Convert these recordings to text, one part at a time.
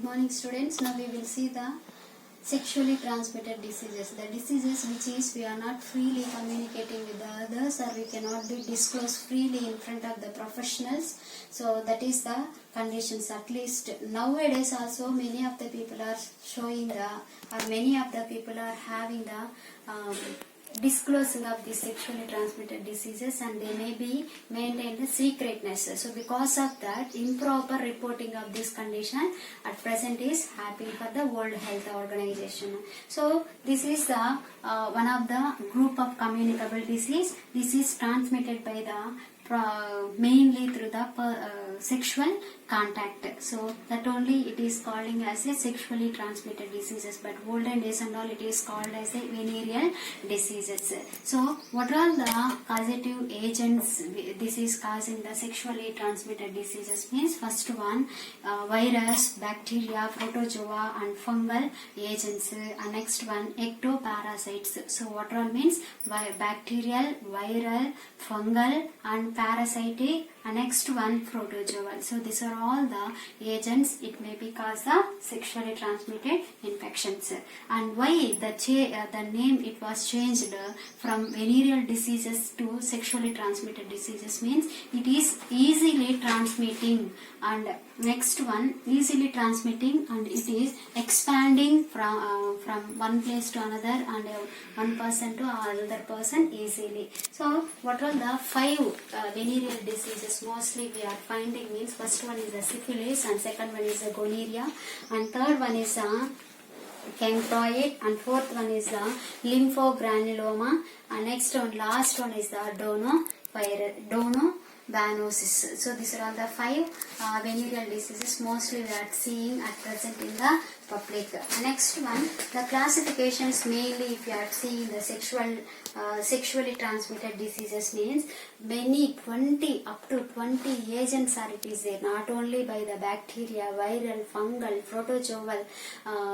Good morning students. Now we will see the sexually transmitted diseases. The diseases which is we are not freely communicating with the others, or we cannot be disclosed freely in front of the professionals. So that is the conditions. At least nowadays also many of the people are showing the, or many of the people are having the disclosing of these sexually transmitted diseases, and they may be maintained the secretness. So because of that, improper reporting of this condition at present is happening for the World Health Organization. So this is the one of the group of communicable disease. This is transmitted by the mainly through the sexual contact. So that only it is calling as a sexually transmitted diseases, but olden days and all it is called as a venereal diseases. So what are the causative agents this is causing the sexually transmitted diseases means, first one virus, bacteria, protozoa and fungal agents, and next one ectoparasites. So what all means bacterial, viral, fungal and parasitic, and next one protozoal. So these are all the agents it may be cause the sexually transmitted infections. And why the name it was changed from venereal diseases to sexually transmitted diseases means it is easily transmitting, and next one easily transmitting, and it is expanding from one place to another and one person to another person easily. So what are the five venereal diseases mostly we are finding means, first one is the syphilis, and second one is the gonorrhea, and third one is chancroid, and fourth one is the lymphogranuloma, and next one last one is the donovanosis. So these are all the five venereal diseases mostly we are seeing at present in the public. Next one, the classifications mainly if you are seeing the sexually transmitted diseases means many 20 up to 20 agents are it is there, not only by the bacteria, viral, fungal, protozoal,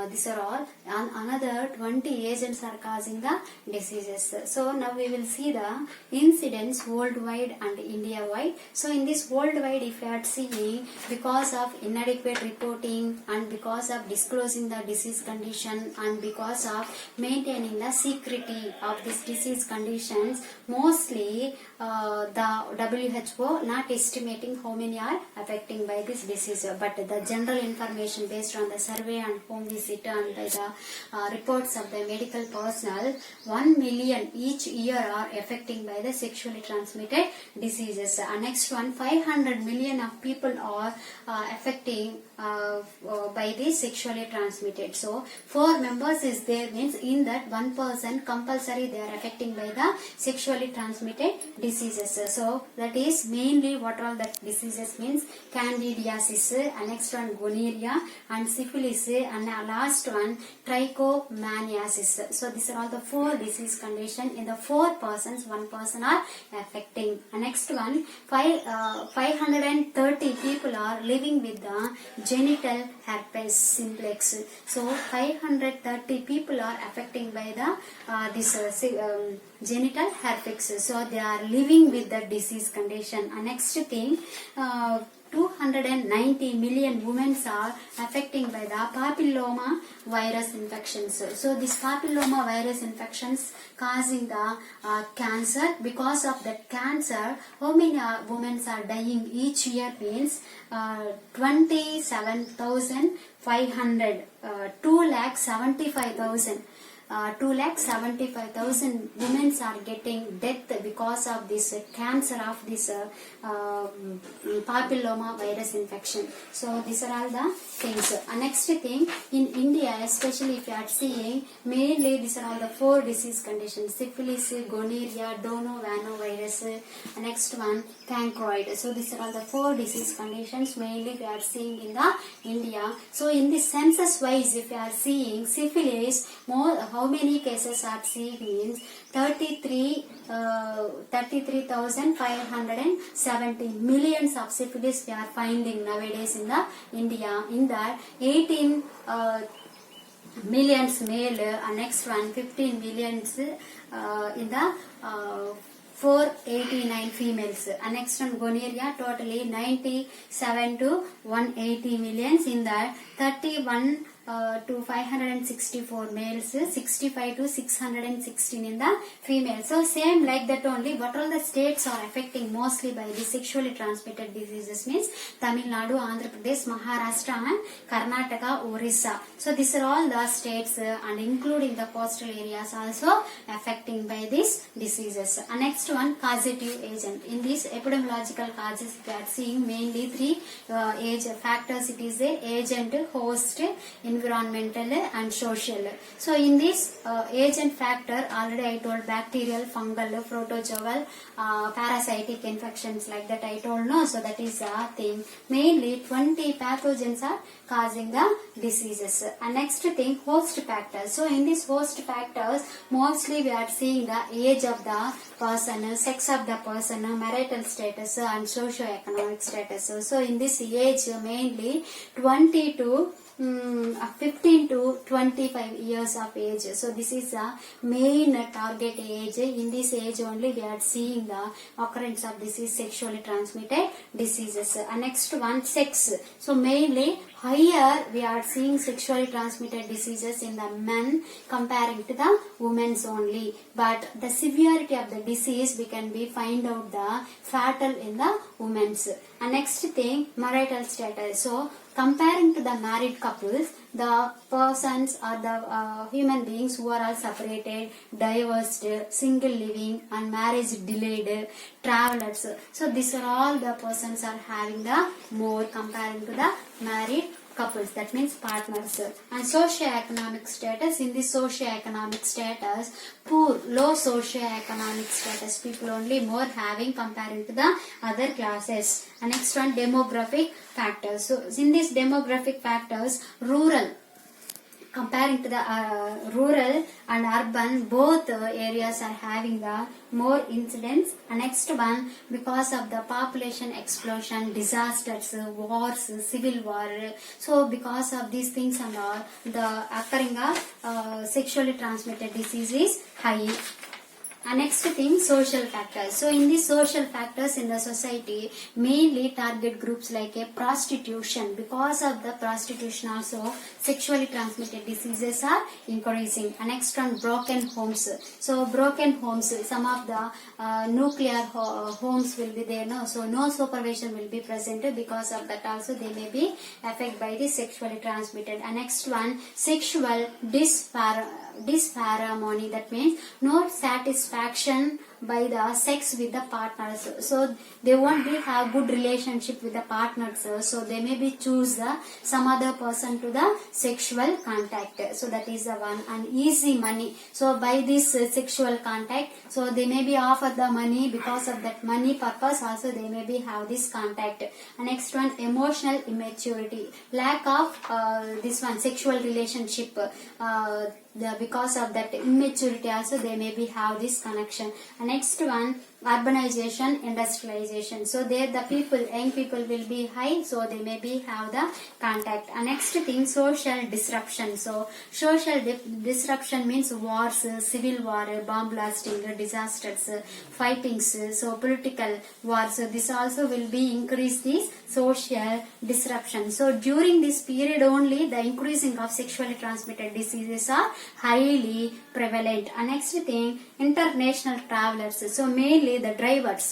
these are all, and another 20 agents are causing the diseases. So now we will see the incidence worldwide and India wide. So in this worldwide if you are seeing, because of inadequate reporting and because of disclosing the disease condition and because of maintaining the secrecy of this disease conditions, mostly the WHO not estimating how many are affecting by this disease, but the general information based on the survey and home visit and by the reports of the medical personnel, 1 million each year are affecting by the sexually transmitted diseases. Next one, 500 million of people are affecting by this sexually transmitted. So 4 members is there means in that one person compulsory they are affecting by the sexually transmitted diseases. So that is mainly what all that diseases means, candidiasis, and next one gonorrhea and syphilis, and last one trichomoniasis. So these are all the 4 disease condition. In the 4 persons, 1 person are affecting. And next one, 530 people are living with the genital herpes simplex. So 530 people are affecting by the genital herpes. So they are living with the disease condition. And next thing, 290 million women are affecting by the papilloma virus infections. So this papilloma virus infections causing the cancer. Because of that cancer, how many women are dying each year means 27,500, 2,75,000. 2,75,000 women are getting death because of this cancer of this papilloma virus infection. So these are all the things. Next thing, in India especially if you are seeing, mainly these are all the 4 disease conditions, syphilis, gonorrhea, donovanovirus, next one chancroid. So these are all the 4 disease conditions mainly we are seeing in the India. So in the census wise if you are seeing syphilis, how many cases are seeing means 33,570 millions of syphilis we are finding nowadays in the India. In that 18 millions male, next one 15 millions in the 489 females. And next one gonorrhea, totally 97 to 180 millions. In that 31 to 564 males, 65 to 616 in the females. So same like that only. What all the states are affecting mostly by the sexually transmitted diseases means Tamil Nadu, Andhra Pradesh, Maharashtra and Karnataka, Orissa. So these are all the states and including the coastal areas also affecting by these diseases. And next one, causative agent. In these epidemiological causes we are seeing mainly three age factors. It is a agent, host, environmental and social. So in this agent factor, already I told bacterial, fungal, protozoal, parasitic infections like that I told no. So that is a thing. Mainly 20 pathogens are causing the diseases. And next thing, host factors. So in these host factors, mostly we are seeing the age of the person, sex of the person, marital status and socio-economic status. So in this age mainly 20 to 15 to 25 years of age. So this is the main target age. In this age only we are seeing the occurrence of disease, sexually transmitted diseases. And next one, sex. So mainly higher we are seeing sexually transmitted diseases in the men comparing to the women's only. But the severity of the disease we can be find out the fatal in the women's. And next thing, marital status. So comparing to the married couples, the persons or the human beings who are all separated, divorced, single living and marriage delayed, travelers. So these are all the persons are having the more comparing to the married couples, that means partners. And socio-economic status, in this socio-economic status, poor, low socio-economic status people only more having comparing to the other classes. And next one, demographic factors. So in these demographic factors, rural, comparing to the rural and urban, both areas are having the more incidents. And next one, because of the population explosion, disasters, wars, civil war. So because of these things and all, the occurring of sexually transmitted disease is high. And next thing, social factors. So in these social factors in the society, mainly target groups like a prostitution. Because of the prostitution also, sexually transmitted diseases are increasing. And next one, broken homes. So broken homes, some of the nuclear homes will be there, no? So no supervision will be present. Because of that also they may be affected by the sexually transmitted. And next one, sexual disharmony. That means no satisfaction by the sex with the partners. So they won't be have good relationship with the partners. So they may be choose some other person to the sexual contact. So that is the one. And easy money. So by this sexual contact, so they may be offered the money. Because of that money purpose also they may be have this contact. And next one, emotional immaturity, lack of this one sexual relationship. Because of that immaturity also they may be have this connection. And next one, urbanization, industrialization. So there the people, young people will be high, so they may be have the contact. And next thing, social disruption. So social disruption means wars, civil war, bomb blasting, disasters, fightings, so political wars. So this also will be increase this social disruption. So during this period only the increasing of sexually transmitted diseases are highly prevalent. And next thing, international travelers. So mainly the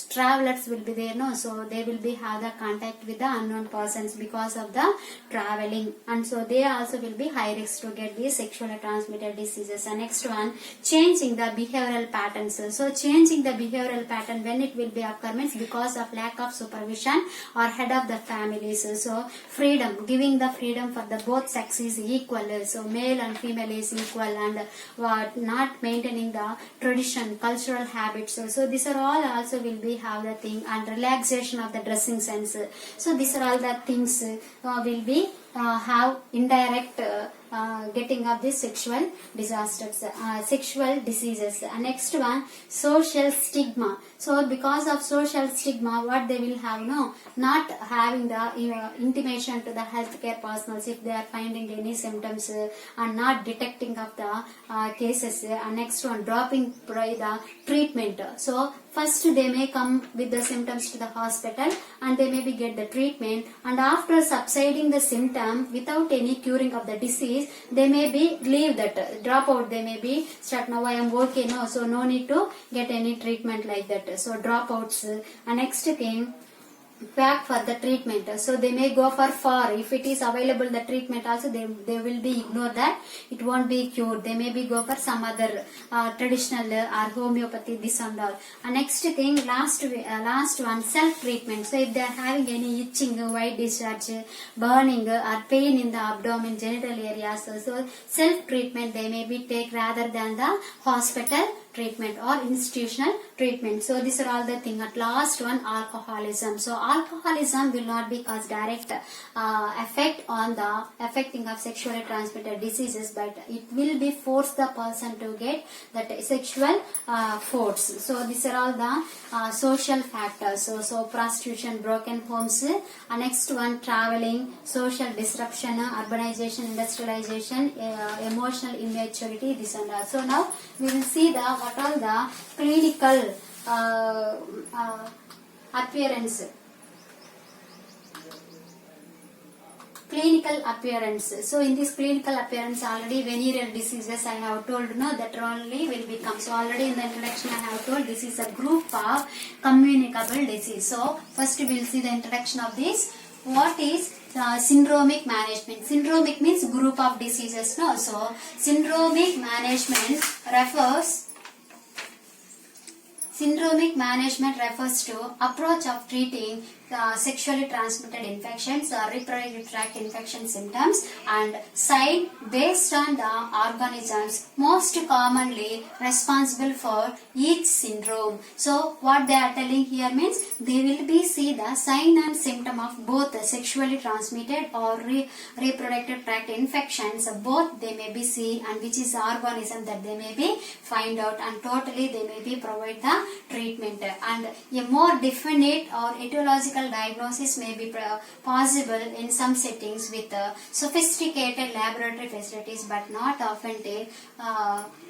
travelers will be there, no? So they will be have the contact with the unknown persons because of the traveling, and so they also will be high risk to get these sexually transmitted diseases. And next one, changing the behavioral patterns. So changing the behavioral pattern, when it will be occur means because of lack of supervision or head of the families. So freedom, giving the freedom for the both sex is equal. So male and female is equal, and not maintaining the tradition, cultural habits. So these are all also will be have the thing. And relaxation of the dressing sense. So these are all the things will be have indirect getting of the sexual disasters, sexual diseases. Next one, social stigma. So because of social stigma, what they will have, no, not having the intimation to the healthcare personals if they are finding any symptoms and not detecting of the cases. Next one, dropping by the treatment. So first they may come with the symptoms to the hospital and they may be get the treatment, and after subsiding the symptom without any curing of the disease, they may be leave that, drop out. They may be start, now I am okay, no, so no need to get any treatment like that. So dropouts. And next thing, back for the treatment. So they may go for far. If it is available the treatment also, they will be ignore that. It won't be cured. They may be go for some other traditional or homeopathy, this and all. Next thing, last one, self treatment. So if they are having any itching, white discharge, burning or pain in the abdomen, genital areas, so self treatment they may be take rather than the hospital treatment or institutional treatment. So these are all the thing. At last one, alcoholism. So alcoholism will not be cause direct effect on the affecting of sexually transmitted diseases, but it will be force the person to get that sexual force. So these are all the social factors. So prostitution, broken homes. Next one, traveling, social disruption, urbanization, industrialization, emotional immaturity, this and that. So now we will see the what all the clinical appearance. Clinical appearance. So in this clinical appearance, already venereal diseases I have told, no, that only will become. So already in the introduction I have told this is a group of communicable disease. So first we will see the introduction of this. What is syndromic management? Syndromic means group of diseases. No, so syndromic management refers to approach of treating sexually transmitted infections or reproductive tract infection symptoms and sign based on the organisms most commonly responsible for each syndrome. So what they are telling here means they will be see the sign and symptom of both sexually transmitted or reproductive tract infections. Both they may be see, and which is the organism that they may be find out, and totally they may be provide the treatment. And a more definite or etiological diagnosis may be possible in some settings with sophisticated laboratory facilities, but not often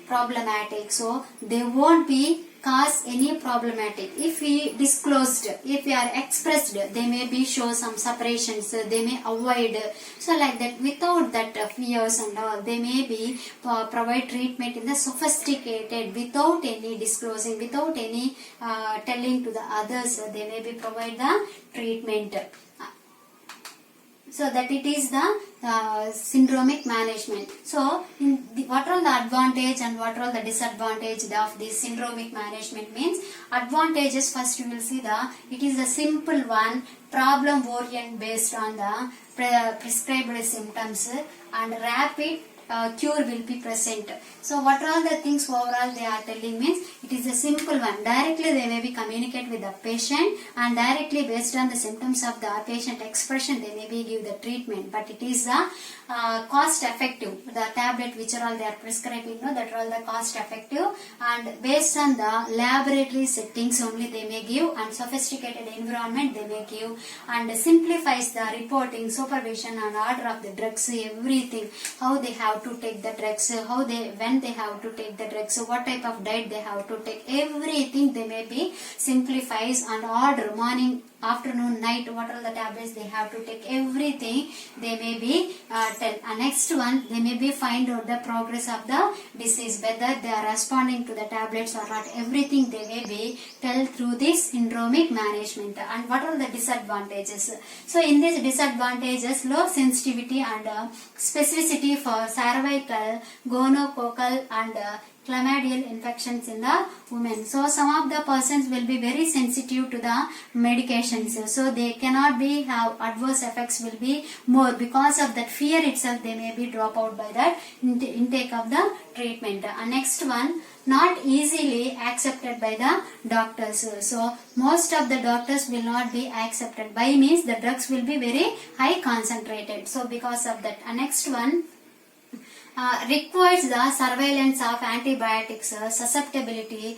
problematic. So they won't be cause any problematic. If we disclosed, if we are expressed, they may be show some separations, they may avoid. So like that, without that fears and all, they may be provide treatment in the sophisticated, without any disclosing, without any telling to the others, they may be provide the treatment. So that it is the syndromic management. So what are the advantage and what are the disadvantage of this syndromic management means? Advantages, first you will see it is a simple one, problem oriented based on the prescribed symptoms, and rapid cure will be present. So what are all the things overall they are telling means it is a simple one. Directly they may be communicate with the patient, and directly based on the symptoms of the patient expression they may be give the treatment. But it is cost effective. The tablet which are all they are prescribing, no, that are all the cost effective, and based on the laboratory settings only they may give, and sophisticated environment they may give, and simplifies the reporting, supervision and order of the drugs, everything, how they have to take the drugs, when they have to take the drugs, what type of diet they have to take, everything they may be simplifies, and order morning, afternoon, night, what are the tablets they have to take, everything they may be tell. And next one, they may be find out the progress of the disease, whether they are responding to the tablets or not, everything they may be tell through this syndromic management. And what are the disadvantages? So in these disadvantages, low sensitivity and specificity for cervical, gonococcal and chlamydial infections in the women. So some of the persons will be very sensitive to the medications, so they cannot be have adverse effects will be more. Because of that fear itself, they may be drop out by that intake of the treatment. Next one, not easily accepted by the doctors. So most of the doctors will not be accepted by, means the drugs will be very high concentrated. So because of that. Next one, requires the surveillance of antibiotics susceptibility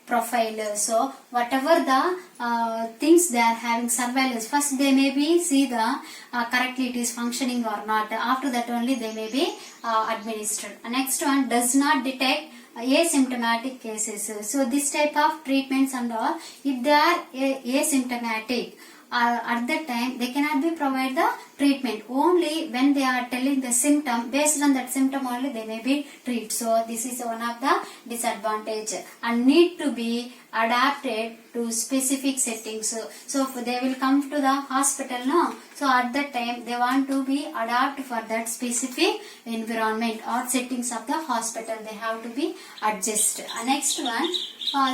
profile. So whatever the things they are having surveillance, first they may be see the correctly it is functioning or not. After that only they may be administered. Next one, does not detect asymptomatic cases. So this type of treatments and all, if they are asymptomatic, at that time they cannot be provide the treatment. Only when they are telling the symptom, based on that symptom only they may be treat. So this is one of the disadvantage, and need to be adapted to specific settings. So if they will come to the hospital, no, so at that time they want to be adapt for that specific environment or settings of the hospital, they have to be adjust. Next one,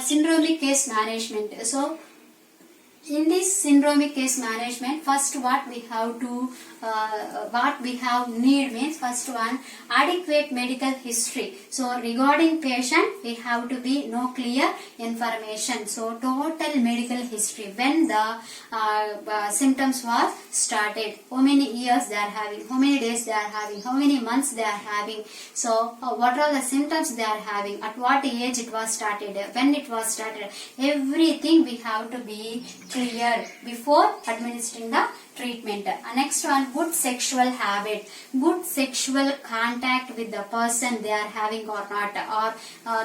syndromic case management. So in this syndromic case management, first what we have to need means, first one, adequate medical history. So regarding patient, we have to be no clear information. So total medical history, when the symptoms was started, how many years they are having, how many days they are having, how many months they are having. So what are the symptoms they are having, at what age it was started, when it was started, everything we have to be clear before administering the treatment. Next one, good sexual habit, good sexual contact with the person they are having or not, or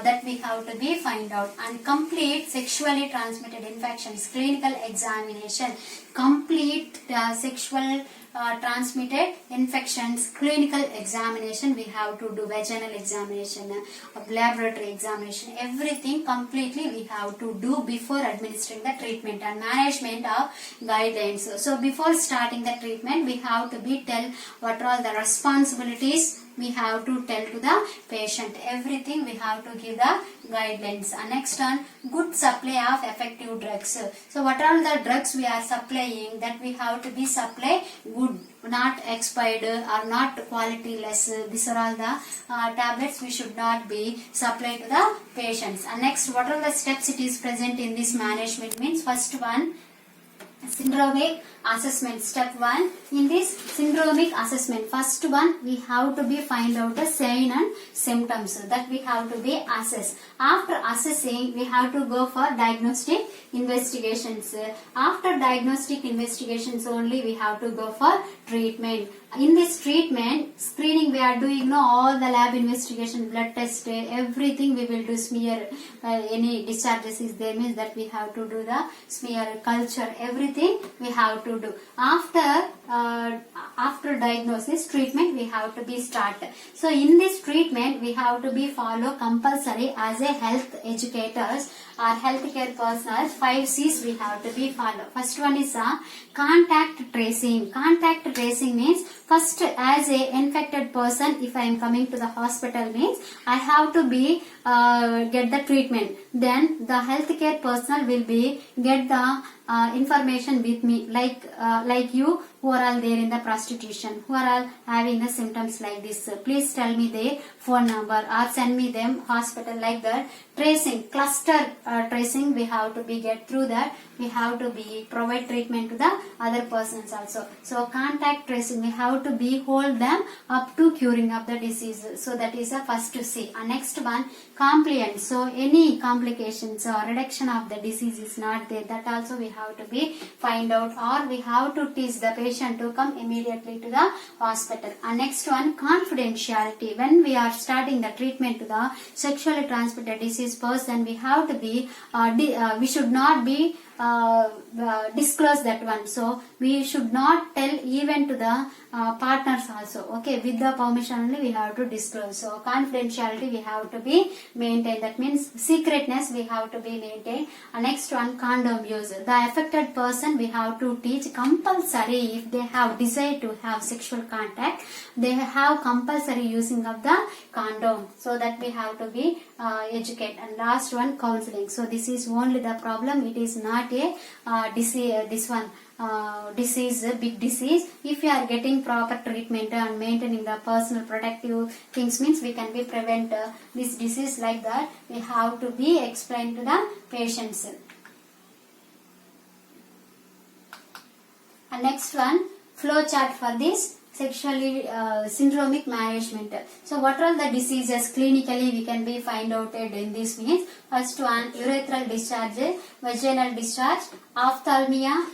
that we have to be find out. And complete sexually transmitted infections, clinical examination, complete sexual transmitted infections, clinical examination we have to do, vaginal examination, laboratory examination, everything completely we have to do before administering the treatment. And management of guidelines. So before starting the treatment, we have to be tell what are the responsibilities we have to tell to the patient, everything we have to give the guidelines. And next one, good supply of effective drugs. So what are the drugs we are supplying, that we have to be supply good, not expired or not quality less. These are all the tablets we should not be supplied to the patients. And next, what are the steps it is present in this management means, first one, syndromic assessment. Step 1, in this syndromic assessment, first one, we have to be find out the sign and symptoms, that we have to be assess. After assessing, we have to go for diagnostic investigations. After diagnostic investigations only, we have to go for treatment. In this treatment, screening we are doing all the lab investigation, blood test, everything we will do, smear, any discharges is there means that we have to do the smear, culture, everything we have to do. After diagnosis, treatment we have to be start. So in this treatment, we have to be follow compulsory as a health educators or healthcare personnel. 5 C's we have to be follow. First one is contact tracing. Contact tracing means, first as a infected person, if I am coming to the hospital means, I have to be get the treatment. Then the healthcare personnel will be get the information with me, like you who are all there in the prostitution, who are all having the symptoms like this. Please tell me their phone number or send me them hospital, like that. Tracing, cluster tracing we have to be get through that. We have to be provide treatment to the other persons also. So contact tracing, we have to be hold them up to curing of the disease. So that is the first to see. And next one, compliance. So any complications or reduction of the disease is not there, that also we have to be find out, or we have to teach the patient to come immediately to the hospital. And next one, confidentiality. When we are starting the treatment to the sexually transmitted disease person, we have to be we should not be disclose that one. So we should not tell even to the partners also. Okay, with the permission only we have to disclose. So confidentiality we have to be maintained. That means secretness we have to be maintained. Next one, condom use. The affected person we have to teach compulsory, if they have desire to have sexual contact, they have compulsory using of the condom. So that we have to be educate. And last one, counseling. So this is only the problem. It is not a disease. This one. Disease, big disease. If you are getting proper treatment and maintaining the personal protective things, means we can be prevent this disease like that. We have to be explained to the patients. And next one, flow chart for this sexually syndromic management. So what are the diseases clinically we can be find out in this means? First one, urethral discharge, vaginal discharge, ophthalmia,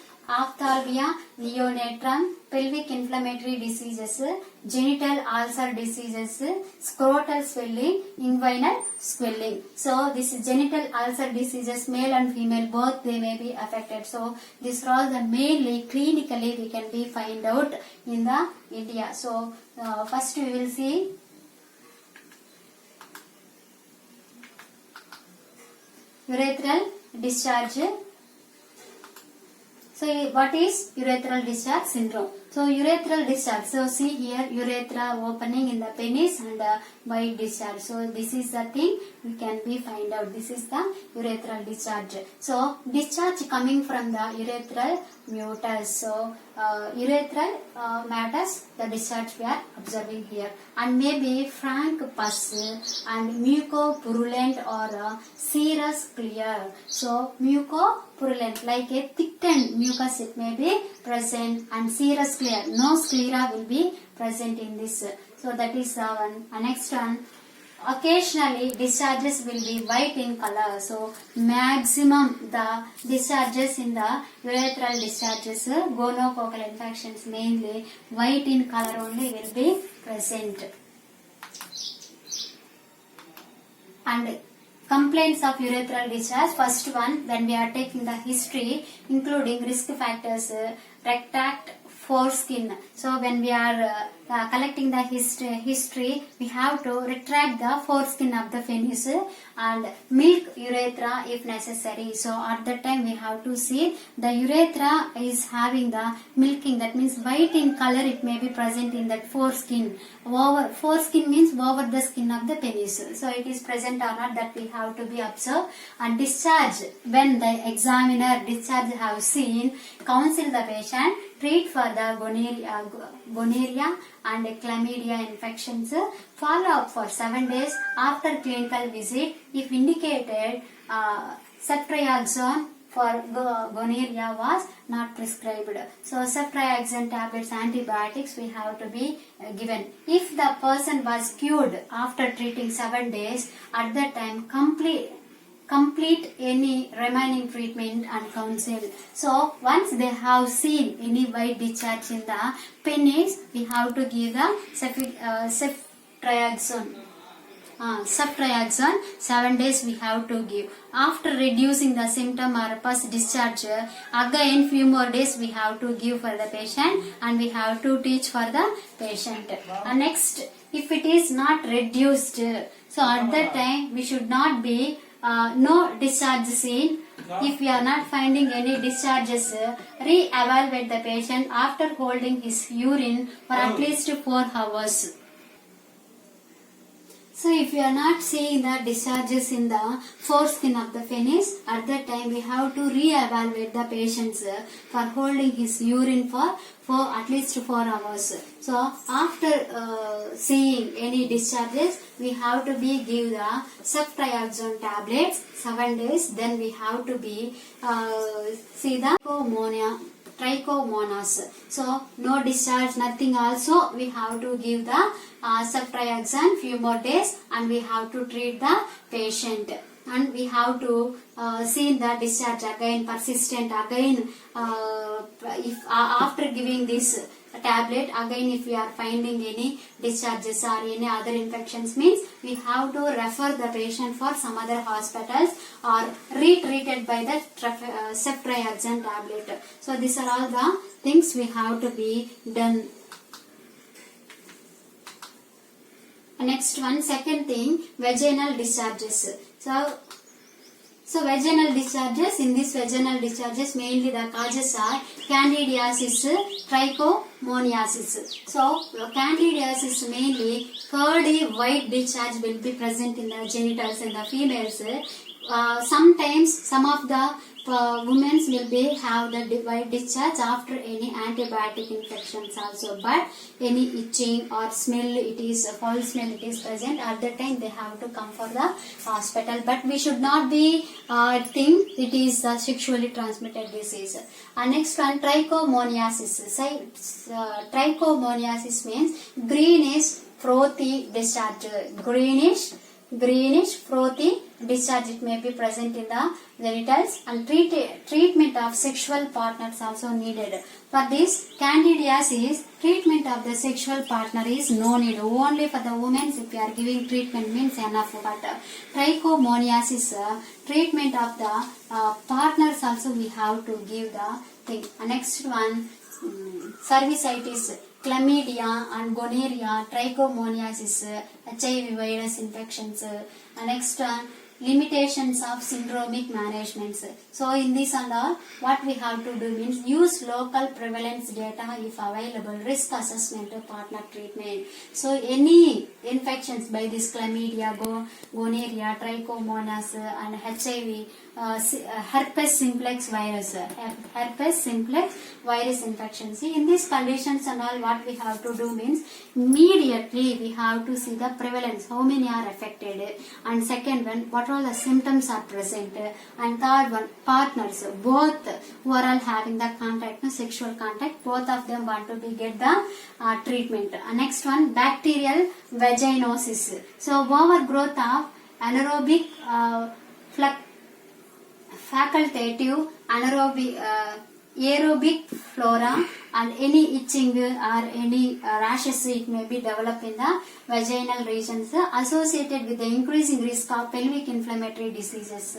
neonatal, pelvic inflammatory diseases, genital ulcer diseases, scrotal swelling, inguinal swelling. So this is genital ulcer diseases, male and female both they may be affected. So these are all the mainly clinically we can be find out in the India. So first we will see urethral discharge. So what is urethral discharge syndrome? So urethral discharge. So see here, urethra opening in the penis and white discharge. So this is the thing we can be find out. This is the urethral discharge. So discharge coming from the urethral meatus. So urethral meatus, the discharge we are observing here, and maybe frank pus and mucopurulent or serous clear. So mucopurulent, like a thickened mucus it may be present, and serous clear, no sclera will be present in this. So that is one. Next one, occasionally discharges will be white in color. So maximum the discharges in the urethral discharges, gonococcal infections mainly white in color only will be present. And complaints of urethral discharge, first one, when we are taking the history including risk factors, retract foreskin. So when we are collecting the history, we have to retract the foreskin of the penis and milk urethra if necessary. So at that time we have to see the urethra is having the milking, that means white in color it may be present in that foreskin. Foreskin means over the skin of the penis. So it is present or not, that we have to be observed. And discharge, when the examiner discharge have seen, counsel the patient, treat for the gonorrhea and chlamydia infections, follow up for 7 days after clinical visit. If indicated, ceftriaxone for gonorrhea was not prescribed. So ceftriaxone tablets, antibiotics we have to be given. If the person was cured after treating 7 days, at that time complete any remaining treatment and counsel. So once they have seen any white discharge in the penis, we have to give the ceftriaxone. Ceftriaxone 7 days we have to give. After reducing the symptom or pus discharge, again few more days we have to give for the patient, and we have to teach for the patient. Next, if it is not reduced, so at that time we should not be no discharge seen. If we are not finding any discharges, re-evaluate the patient after holding his urine for at least 4 hours. So if you are not seeing the discharges in the foreskin of the penis, at that time we have to re-evaluate the patients for holding his urine for at least 4 hours. So after seeing any discharges, we have to be give the ceftriaxone tablets 7 days. Then we have to be see the trichomonas. So no discharge, nothing also, we have to give the ceftriaxone few more days, and we have to treat the patient. And we have to see the discharge again persistent again. If after giving this tablet. Again, if we are finding any discharges or any other infections, means we have to refer the patient for some other hospitals or retreated by the ceftriaxone tablet. So these are all the things we have to be done. Next one, second thing, vaginal discharges. So vaginal discharges, in these vaginal discharges mainly the causes are candidiasis, trichomoniasis. So candidiasis mainly curdy white discharge will be present in the genitals in the females. Sometimes some of the women will be have the white discharge after any antibiotic infections also, but any itching or smell, it is foul smell it is present, at that time they have to come for the hospital. But we should not be think it is a sexually transmitted disease. Next one, trichomoniasis. Trichomoniasis means greenish frothy discharge. Greenish frothy discharge, it may be present in the genitals, and treatment of sexual partners also needed. For this candidiasis, treatment of the sexual partner is no need. Only for the women if you are giving treatment means enough. But trichomoniasis, treatment of the partners also we have to give the thing. Next one, cervicitis, chlamydia and gonorrhea, trichomoniasis, HIV virus infections. Next one, limitations of syndromic management. So in this and all, what we have to do means use local prevalence data if available, risk assessment, partner treatment. So any infections by this chlamydia, gonorrhea, trichomonas and HIV, herpes simplex virus, infection. See, in these conditions and all, what we have to do means immediately we have to see the prevalence, how many are affected, and second one, what all the symptoms are present, and third one, partners, both who are all having the contact, sexual contact, both of them want to be get the treatment. Next one, bacterial vaginosis. So overgrowth of anaerobic facultative aerobic flora and any itching or any rashes it may be developed in the vaginal regions associated with the increasing risk of pelvic inflammatory diseases,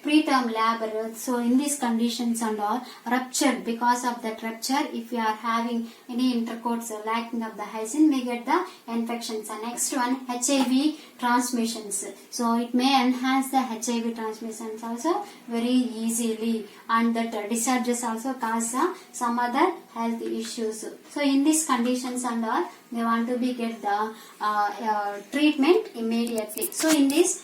preterm labor. So in these conditions and all, rupture, because of that rupture, if you are having any intercourse lacking of the hygiene, may get the infections. And next one, HIV transmissions. So it may enhance the HIV transmissions also very easily, and that discharges also cause some other health issues. So in these conditions and all, they want to be get the treatment immediately. So in this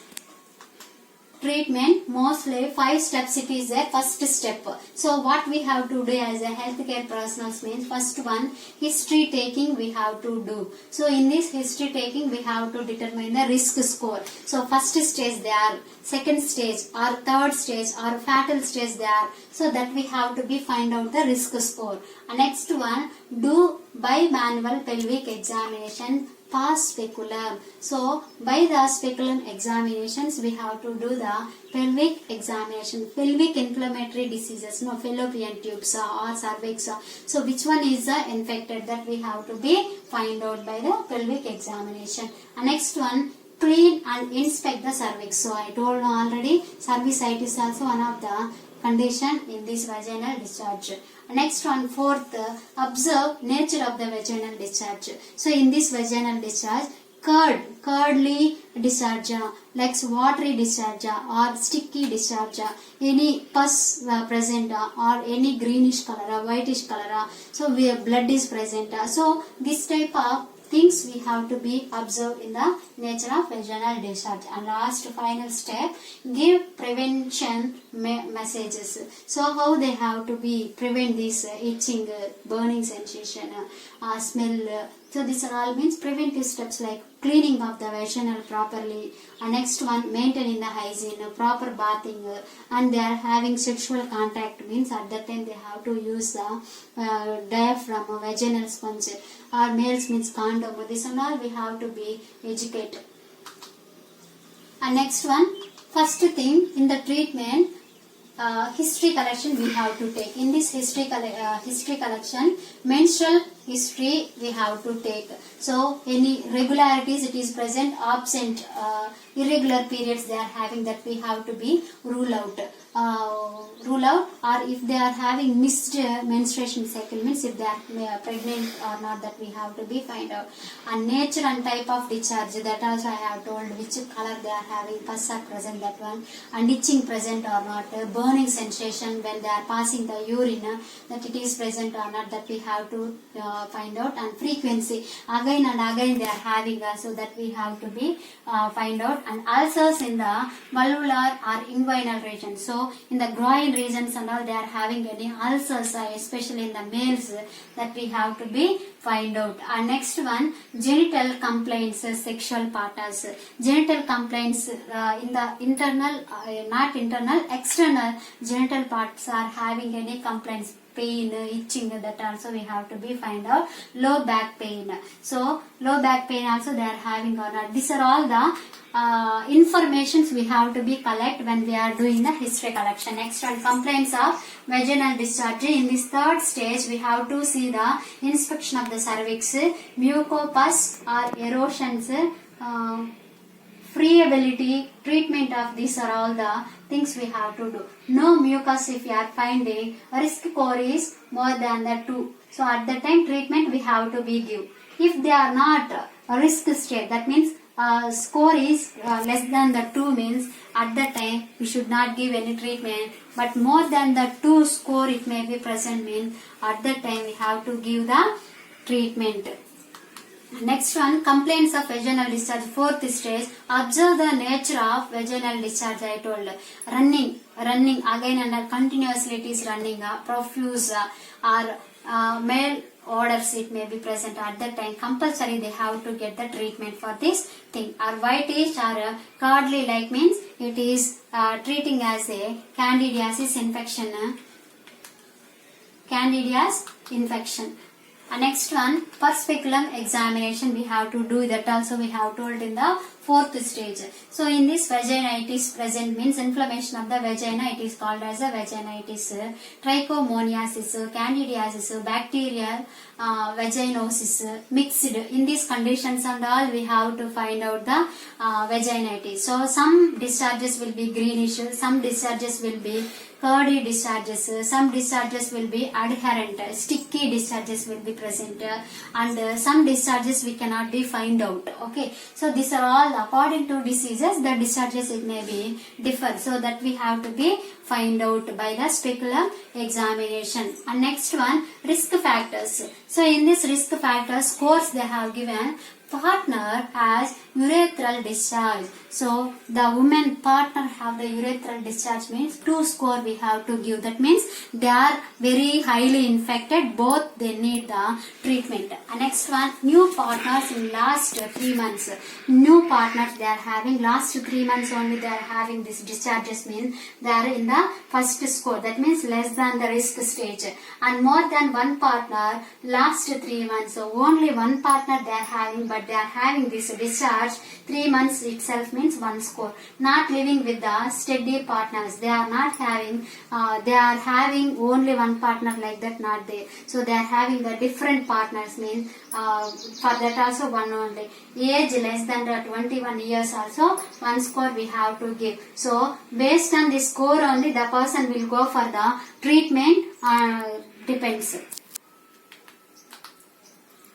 treatment, mostly 5 steps it is a first step. So what we have to do as a healthcare professionals means, first one, history taking we have to do. So in this history taking we have to determine the risk score. So first stage they are, second stage or third stage or fatal stage they are. So that we have to be find out the risk score. Next one, do bimanual pelvic examination past speculum. So by the speculum examinations we have to do the pelvic examination, pelvic inflammatory diseases, fallopian tubes or cervix. So which one is infected, that we have to be find out by the pelvic examination. Next one, clean and inspect the cervix. So I told already, cervicitis is also one of the condition in this vaginal discharge. Next one, fourth, observe nature of the vaginal discharge. So in this vaginal discharge, curdly discharge, like watery discharge or sticky discharge, any pus present or any greenish color, whitish color, so where blood is present. So this type of things we have to be observed in the nature of vaginal discharge. And last final step, give prevention messages. So how they have to be prevent this itching, burning sensation, smell. So these are all means preventive steps like cleaning of the vaginal properly. Next one, maintaining the hygiene, proper bathing, and they are having sexual contact means at that time they have to use the diaphragm, vaginal sponge, or males means condom. This and all we have to be educated. And next one, first thing in the treatment, history collection we have to take. In this history collection, menstrual history we have to take. So any regularities it is present, absent, irregular periods they are having, that we have to be rule out. Or if they are having missed menstruation cycle, means if they are pregnant or not, that we have to be find out. And nature and type of discharge, that also I have told, which color they are having, pus are present, that one. And itching present or not, burning sensation when they are passing the urine, that it is present or not, that we have to find out. And frequency, again and again they are having, so that we have to be find out. And ulcers in the valvular or inguinal region. So in the groin regions and all, they are having any ulcers, especially in the males, that we have to be find out. And next one, genital complaints, sexual partners. Genital complaints in the internal, not internal, external genital parts are having any complaints, pain, itching, that also we have to be find out. Low back pain. So low back pain also they are having or not. These are all the informations we have to be collect when we are doing the history collection. Next one, complaints of vaginal discharge. In this third stage we have to see the inspection of the cervix, mucopus or erosions, friability, treatment of these are all the things we have to do. No mucus if you are finding, risk score is more than the 2. So at the time treatment we have to be give. If they are not risk state, that means score is less than the 2, means at that time we should not give any treatment. But more than the 2 score it may be present, means at that time we have to give the treatment. Next one, complaints of vaginal discharge, fourth stage. Observe the nature of vaginal discharge. I told running again and continuously it is running, profuse or male odors it may be present. At that time compulsory they have to get the treatment for this thing. Or whitish or curdly like, means it is treating as a candidiasis infection. Next one, perspiculum examination we have to do, that also we have told in the fourth stage. So in this vaginitis present, means inflammation of the vagina, it is called as a vaginitis. Trichomoniasis, candidiasis, bacterial vaginosis, mixed. In these conditions and all we have to find out the vaginitis. So some discharges will be greenish, some discharges will be curdy discharges, some discharges will be adherent, sticky discharges will be present, and some discharges we cannot be find out. Okay, so these are all according to diseases, the discharges it may be differ, so that we have to be find out by the speculum examination. And next one, risk factors. So in this risk factors scores they have given, partner has urethral discharge. So the woman partner have the urethral discharge, means 2 score we have to give. That means they are very highly infected, both they need the treatment. Next one, new partners in last 3 months. New partners they are having last 3 months only they are having this discharges, means they are in the first score, that means less than the risk stage. And more than one partner last 3 months, so only one partner they are having, but they are having this discharge 3 months itself, means 1 score. Not living with the steady partners, they are not having, they are having only one partner like that, not there. So they are having the different partners, means for that also one only. Age less than 21 years also 1 score we have to give. So based on this score only the person will go for the treatment, depends.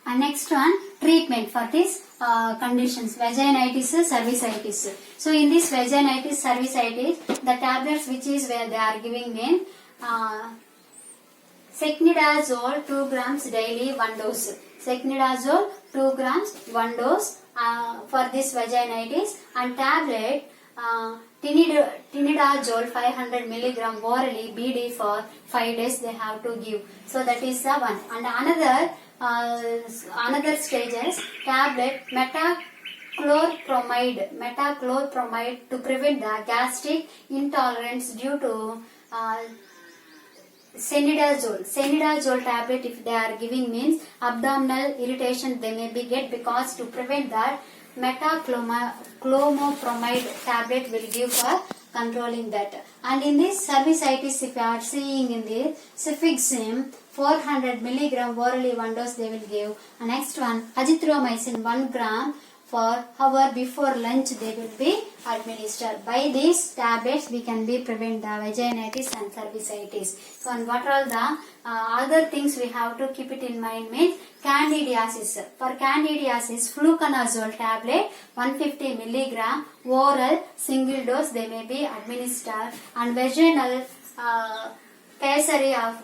And next one, treatment for this conditions, vaginitis, cervicitis. So in this vaginitis, cervicitis, the tablets which is where they are giving name, secnidazole 2 grams daily 1 dose. Secnidazole 2 grams 1 dose for this vaginitis, and tablet tinidazole 500 milligram orally BD for 5 days they have to give. So that is the one. And another stages, tablet metachlorpromide to prevent the gastric intolerance due to Senidazole tablet if they are giving, means abdominal irritation they may be get, because to prevent that metachlorpromide tablet will give for controlling that. And in this cervicitis if you are seeing in the Cefixime 400 milligram orally 1 dose they will give. And next one, azithromycin 1 gram for hour before lunch they will be administered. By these tablets we can be prevent the vaginitis and cervicitis. So and what are the other things we have to keep it in mind means candidiasis. For candidiasis, fluconazole tablet 150 milligram oral single dose they may be administered, and vaginal pessary of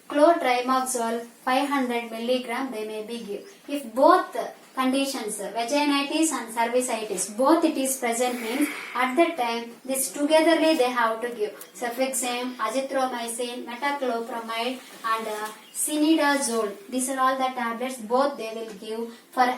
clotrimazole 500 milligram they may be give. If both conditions, vaginitis and cervicitis, both it is present means at that time this togetherly they have to give. Cefixime, azithromycin, metoclopramide and cinidazole. These are all the tablets both they will give for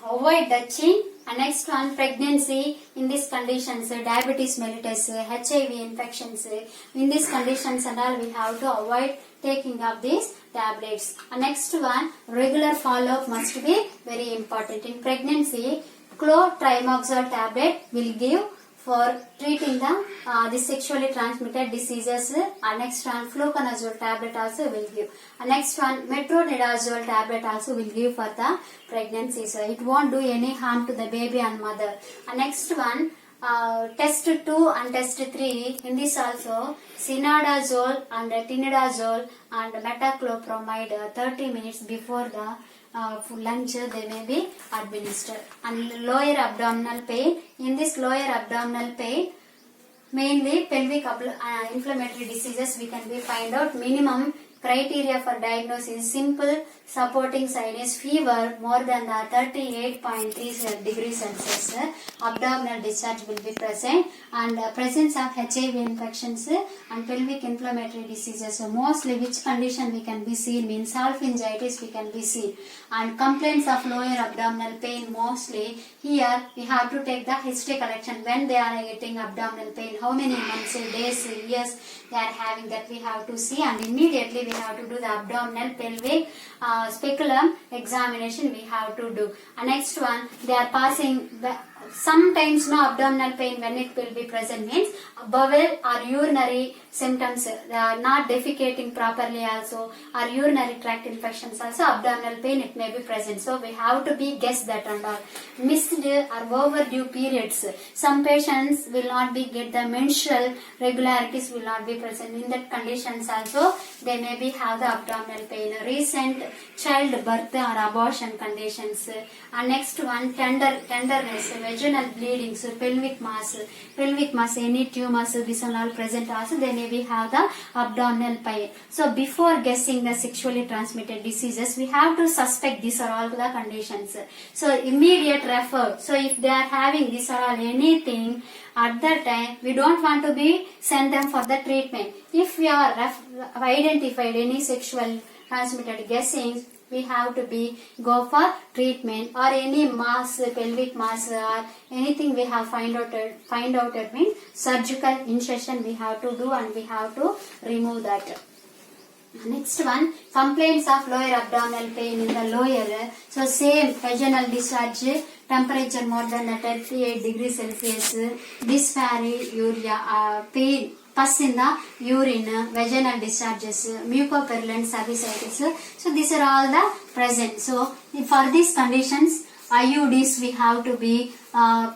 avoid Dutching. And next one, pregnancy. In these conditions, diabetes mellitus, HIV infections. In these conditions and all, we have to avoid taking of these tablets. And next one, regular follow-up must be very important. In pregnancy, clotrimazole tablet will give for treating the sexually transmitted diseases. Next one, fluconazole tablet also will give. Next one, metronidazole tablet also will give for the pregnancy. So it won't do any harm to the baby and mother. Next one, test 2 and test 3. In this also, cinadazole and tinidazole and metoclopramide 30 minutes before the lunch they may be administered. And lower abdominal pain. In this lower abdominal pain, mainly pelvic inflammatory diseases we can be find out. Minimum criteria for diagnosis: simple supporting sign is fever more than the 38.3 degrees Celsius. Abdominal discharge will be present, and presence of HIV infections and pelvic inflammatory diseases. So mostly which condition we can be seen means salpingitis we can be seen, and complaints of lower abdominal pain mostly. Here we have to take the history collection when they are getting abdominal pain, how many months, days, years they are having, that we have to see, and immediately we have to do the abdominal pelvic speculum examination we have to do. Next one, they are passing sometimes no abdominal pain when it will be present means bowel or urinary symptoms, they are not defecating properly also, or urinary tract infections also, abdominal pain it may be present. So we have to be guess that and all. Missed or overdue periods, some patients will not be get the menstrual regularities will not be present. In that conditions also they may be have the abdominal pain. Recent childbirth or abortion conditions. And next one, tenderness, vaginal bleeding, so pelvic mass, any tumors, this are all present also, they may be have the abdominal pain. So before guessing the sexually transmitted diseases, we have to suspect these are all the conditions. So immediate refer. So if they are having these are all anything, at that time we don't want to be send them for the treatment. If we are identified any sexual transmitted guessing, we have to be go for treatment, or any mass, pelvic mass or anything we have find out it means surgical incision we have to do, and we have to remove that. Next one, complaints of lower abdominal pain in the lower. So same, vaginal discharge, temperature more than 38 degrees Celsius, dysphagia, pain, pus in the urine, vaginal discharges, mucopurulent cervicitis. So these are all the present. So for these conditions, IUDs we have to be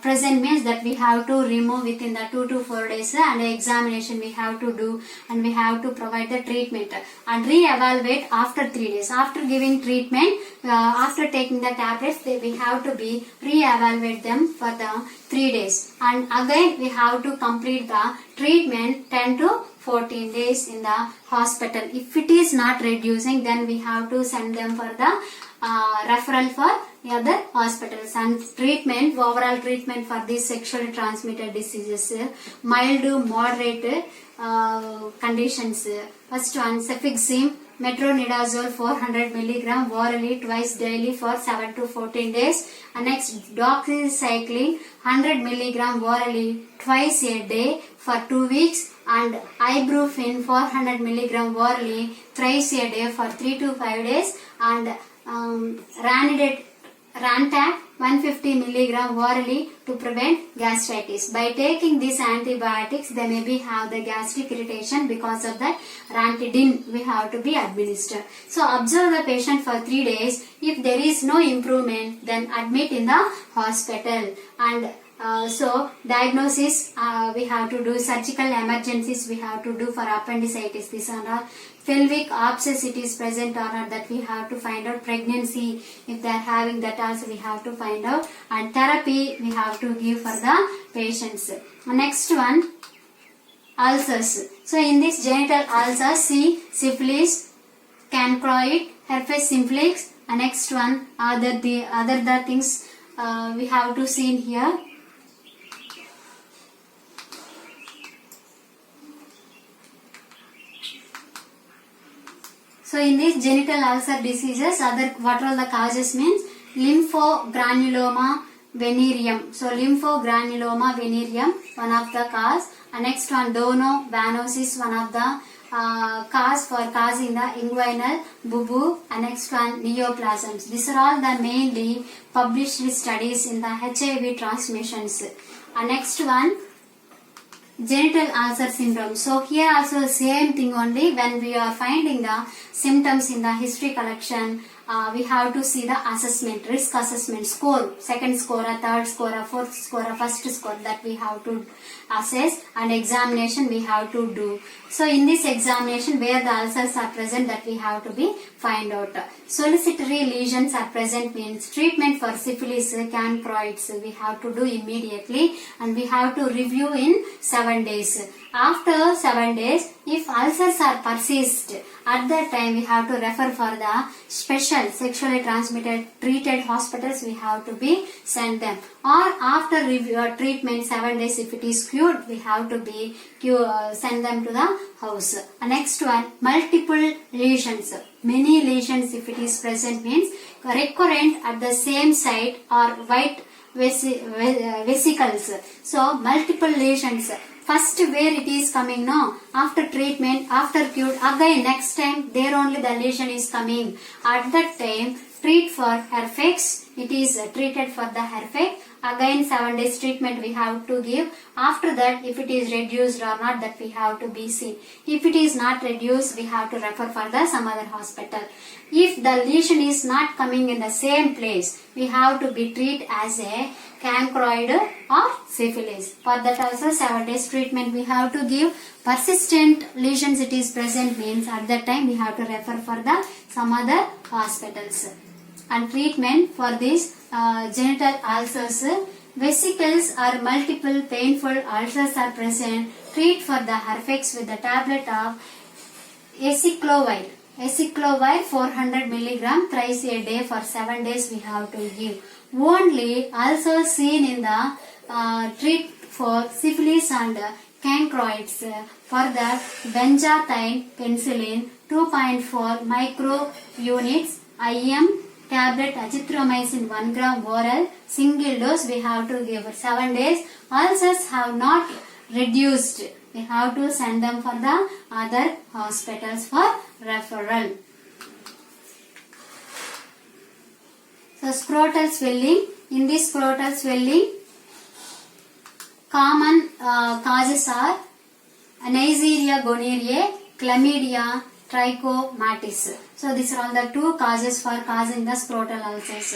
present means that we have to remove within the 2 to 4 days, and examination we have to do, and we have to provide the treatment and re-evaluate after 3 days. After giving treatment, after taking the tablets, we have to be re-evaluate them for the 3 days, and again we have to complete the treatment 10 to 14 days in the hospital. If it is not reducing, then we have to send them for the referral for other hospitals. And treatment, overall treatment for these sexually transmitted diseases, mild to moderate conditions. First one, cefixime, metronidazole 400 milligram orally twice daily for 7 to 14 days. And next, doxycycline 100 milligram orally twice a day for 2 weeks. And ibuprofen 400 milligram orally thrice a day for 3 to 5 days. And Rantac 150 milligram orally to prevent gastritis. By taking these antibiotics, they may have the gastric irritation. Because of that, Ranitidine we have to be administered. So observe the patient for 3 days. If there is no improvement, then admit in the hospital. And so diagnosis we have to do, surgical emergencies we have to do for appendicitis. These are all. Pelvic abscess it is present or not, that we have to find out. Pregnancy, if they are having that also we have to find out. And therapy we have to give for the patients. Next one, ulcers. So in this genital ulcers, see syphilis, chancroid, herpes simplex. And next one, other the things we have to see in here. So in these genital ulcer diseases, what all the causes means? Lymphogranuloma venereum. So lymphogranuloma venereum, one of the cause. And next one, donovanosis, one of the cause for causing the inguinal bubu. And next one, neoplasms. These are all the mainly published studies in the HIV transmissions. And next one, genital ulcer syndrome. So here also same thing only. When we are finding the symptoms in the history collection, we have to see the assessment, risk assessment score, second score, a third score, a fourth score, a first score, that we have to assess, and examination we have to do. So in this examination, where the ulcers are present, that we have to be find out. Solicitary lesions are present means treatment for syphilis, chancroids we have to do immediately, and we have to review in 7 days. After 7 days, if ulcers are persist, at that time we have to refer for the special sexually transmitted treated hospitals, we have to be send them. Or after review or treatment 7 days, if it is cured, we have to be send them to the house. Next one, multiple lesions. Many lesions if it is present means recurrent at the same site or white vesicles. So multiple lesions. First where it is coming now, after treatment, after cured, again next time there only the lesion is coming. At that time, treat for herpes, it is treated for the herpes. Again 7 days treatment we have to give. After that, if it is reduced or not, that we have to be seen. If it is not reduced, we have to refer for the some other hospital. If the lesion is not coming in the same place, we have to be treated as a chancroid or syphilis. For that also 7 days treatment we have to give. Persistent lesions it is present means at that time we have to refer for the some other hospitals. And treatment for these genital ulcers, vesicles or multiple painful ulcers are present. Treat for the herpes with the tablet of acyclovir. Acyclovir 400 milligram thrice a day for 7 days we have to give. Only also seen in the treat for syphilis and chancroids. For that, benzathine penicillin 2.4 micro units IM tablet azithromycin 1 gram oral single dose we have to give for 7 days. Ulcers have not reduced, we have to send them for the other hospitals for referral. So scrotal swelling. In this scrotal swelling, common causes are Neisseria gonorrhoeae, chlamydia, trichomatis. So these are all the 2 causes for causing the scrotal ulcers.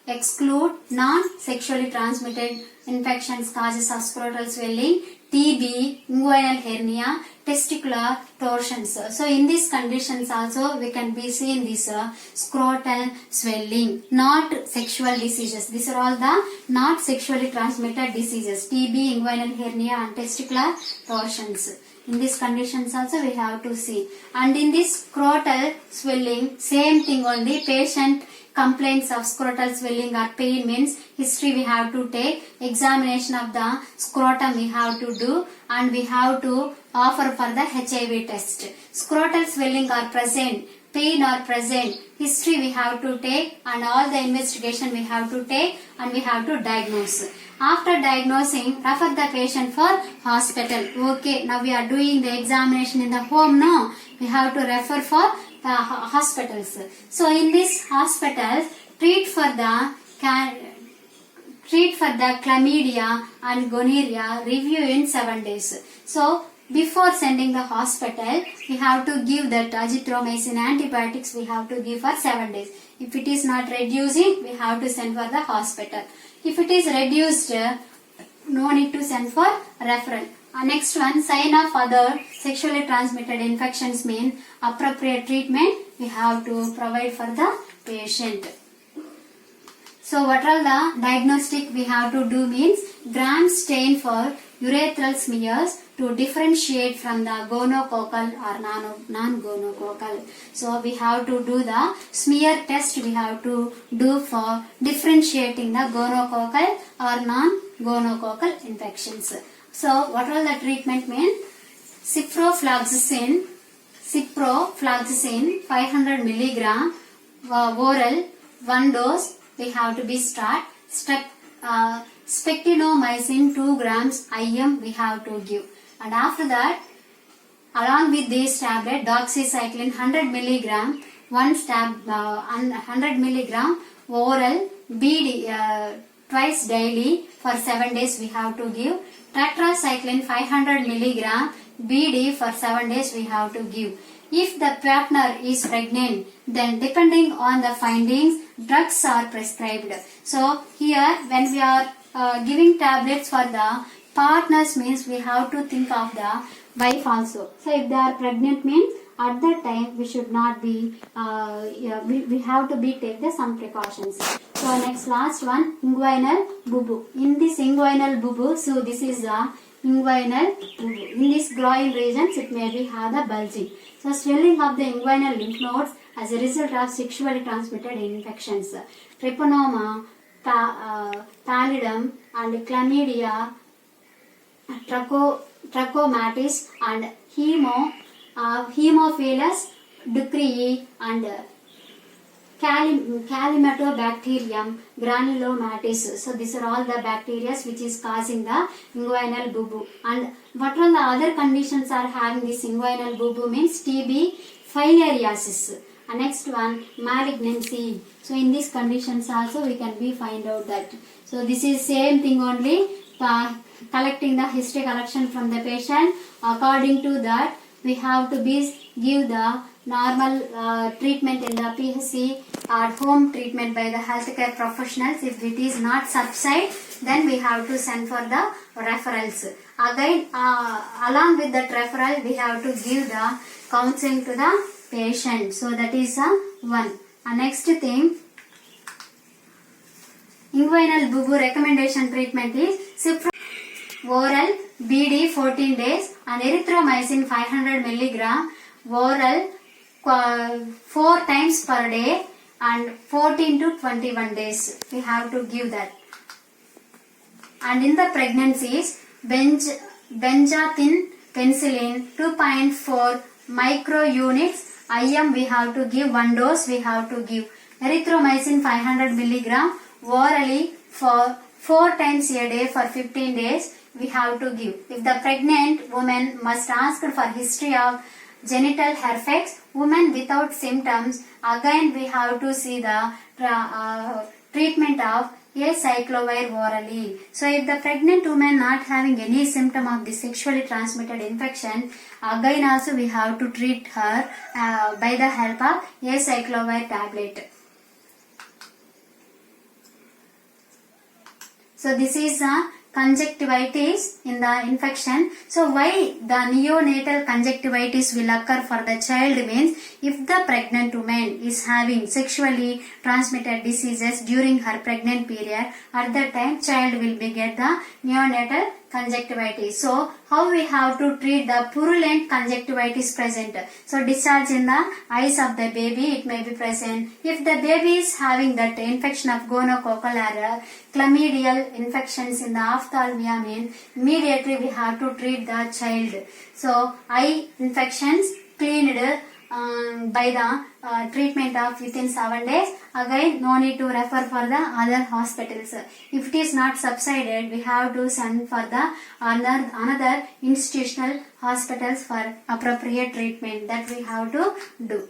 Exclude non-sexually transmitted infections causes of scrotal swelling, TB, inguinal hernia, testicular torsions. So in these conditions also we can be seeing this scrotal swelling. Not sexual diseases. These are all the not sexually transmitted diseases. TB, inguinal hernia and testicular torsions. In these conditions also we have to see. And in this scrotal swelling, same thing only. Patient complaints of scrotal swelling or pain means history we have to take. Examination of the scrotum we have to do, and we have to offer for the HIV test. Scrotal swelling are present, pain are present, history we have to take, and all the investigation we have to take, and we have to diagnose. After diagnosing, refer the patient for hospital. Okay, now we are doing the examination in the home. No, we have to refer for the hospitals. So in this hospital, treat for the can treat for the chlamydia and gonorrhea, review in 7 days. So before sending the hospital, we have to give that azithromycin antibiotics we have to give for 7 days. If it is not reducing, we have to send for the hospital. If it is reduced, no need to send for referral. Next one, sign of other sexually transmitted infections mean appropriate treatment we have to provide for the patient. So what are the diagnostic we have to do means gram stain for urethral smears to differentiate from the gonococcal or non-gonococcal. So we have to do the smear test we have to do for differentiating the gonococcal or non-gonococcal infections. So what all the treatment mean? Ciprofloxacin 500 milligram oral 1 dose we have to be start. Spectinomycin 2 grams IM we have to give, and after that along with this tablet doxycycline 100 milligram 100 milligram oral BD twice daily for 7 days we have to give. Tetracycline 500 milligram BD for 7 days we have to give. If the partner is pregnant, then depending on the findings, drugs are prescribed. So here when we are giving tablets for the partners means we have to think of the wife also. So if they are pregnant means at that time we should not be, we have to be take some precautions. So next last one, inguinal bubu. In this inguinal bubu, so this is the inguinal bubu. In this groin regions it may be have the bulging. So swelling of the inguinal lymph nodes as a result of sexually transmitted infections. Treponema, pallidum and chlamydia, trachomatis and Haemophilus ducreyi and Calymatobacterium granulomatis. So these are all the bacteria which is causing the inguinal bubu. And what all the other conditions are having this inguinal bubu means TB, filariasis. And next one, malignancy. So in these conditions also we can be find out that. So this is same thing only, collecting the history collection from the patient. According to that we have to be give the normal treatment in the PHC or home treatment by the healthcare professionals. If it is not subside, then we have to send for the referrals. Again, along with that referral, we have to give the counseling to the patient. So that is one. Next thing, inguinal bubu recommendation treatment is oral BD 14 days and erythromycin 500 milligram oral 4 times per day and 14 to 21 days we have to give that. And in the pregnancies, benzathine penicillin 2.4 micro units IM we have to give, 1 dose we have to give. Erythromycin 500 milligram orally for 4 times a day for 15 days we have to give. If the pregnant woman must ask for history of genital herpes, women without symptoms, again we have to see the treatment of acyclovir orally. So if the pregnant woman not having any symptom of the sexually transmitted infection, again also we have to treat her by the help of acyclovir tablet. So this is a conjunctivitis in the infection. So why the neonatal conjunctivitis will occur for the child means if the pregnant woman is having sexually transmitted diseases during her pregnant period, at that time child will be get the neonatal conjunctivitis. So how we have to treat the purulent conjunctivitis present? So discharge in the eyes of the baby it may be present. If the baby is having that infection of gonococcal or chlamydial infections in the ophthalmia mean immediately we have to treat the child. So eye infections cleaned by the treatment of within 7 days. Again no need to refer for the other hospitals. If it is not subsided, we have to send for the another institutional hospitals for appropriate treatment that we have to do.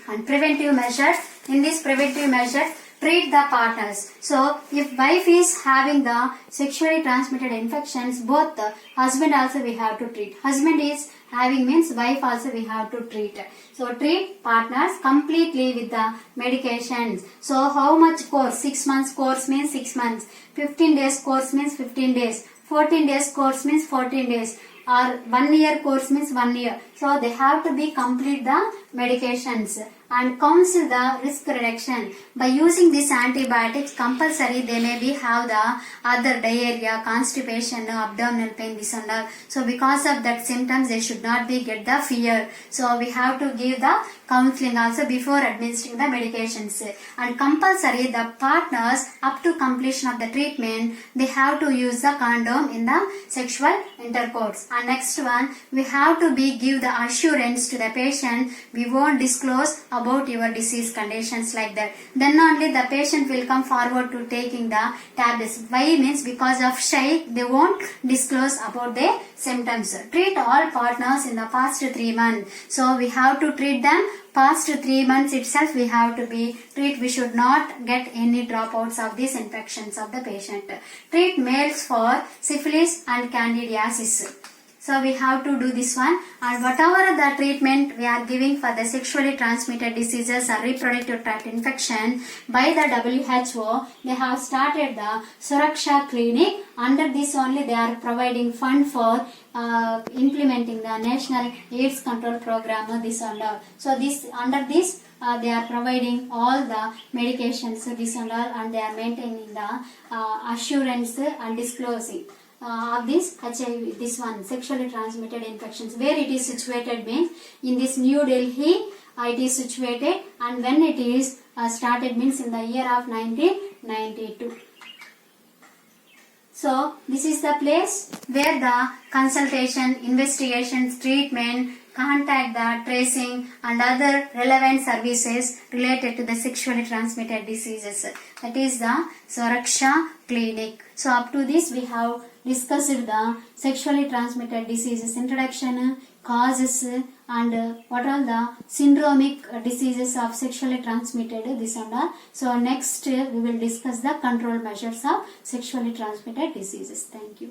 And preventive measures, in this preventive measures treat the partners. So if wife is having the sexually transmitted infections, both the husband also we have to treat. Husband is having means wife also we have to treat. So treat partners completely with the medications. So how much course? 6 months course means 6 months. 15 days course means 15 days. 14 days course means 14 days. Or 1 year course means 1 year. So they have to be complete the medications and counsel the risk reduction. By using these antibiotics compulsory they may be have the other diarrhea, constipation, abdominal pain, this and all. So because of that symptoms they should not be get the fear. So we have to give the counseling also before administering the medications. And compulsory the partners up to completion of the treatment they have to use the condom in the sexual intercourse. And next one, we have to be give the assurance to the patient we won't disclose about your disease conditions like that. Then only the patient will come forward to taking the tablets. Why means because of shy they won't disclose about their symptoms. Treat all partners in the past 3 months. So we have to treat them past 3 months itself we have to be treat. We should not get any dropouts of these infections of the patient. Treat males for syphilis and candidiasis. So we have to do this one, and whatever the treatment we are giving for the sexually transmitted diseases or reproductive tract infection by the WHO, they have started the Suraksha clinic. Under this only they are providing fund for implementing the National AIDS Control Program, this and all. So this under this they are providing all the medications, this and all, and they are maintaining the assurance and disclosing of this HIV, this one sexually transmitted infections. Where it is situated means in this New Delhi it is situated, and when it is started means in the year of 1992. So this is the place where the consultation, investigations, treatment, contact the tracing and other relevant services related to the sexually transmitted diseases. That is the Suraksha clinic. So up to this we have discussed the sexually transmitted diseases introduction, causes, and what are the syndromic diseases of sexually transmitted this and all. So next we will discuss the control measures of sexually transmitted diseases. Thank you.